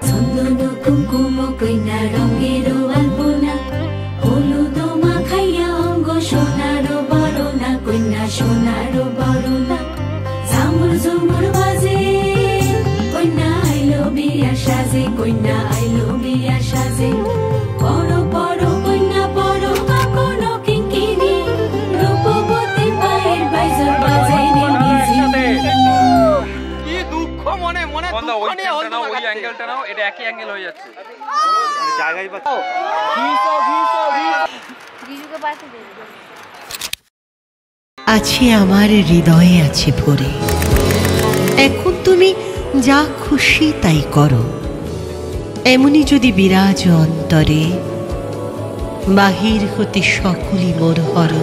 চন্দন কুমকুম কইনা রঙের আলপনা হলুদ মাখাইয়া অঙ্গ সোনার বরণা কইনা সোনার বরণা ঝামুর ঝুমুর বাজে কইনা আইলো বিয়া সাজে কইনা আইলো বিয়া সাজে বড় বড় কইনা বড় কাকনো কিঙ্কিনি রূপবতী পায়ের বাইজর বাজে কি দুঃখ মনে মনে দুঃখ নিয়ে হল না ওই অ্যাঙ্গেলটা নাও এটা একই অ্যাঙ্গেল হয়ে যাচ্ছে জায়গায় বাঁচাও জিজুকে পাশে দে আছে আমার হৃদয়ে আছে ভরে এখন তুমি যা খুশি তাই করো এমনি যদি বিরাজ অন্তরে বাহির হতে সকলই মোর হর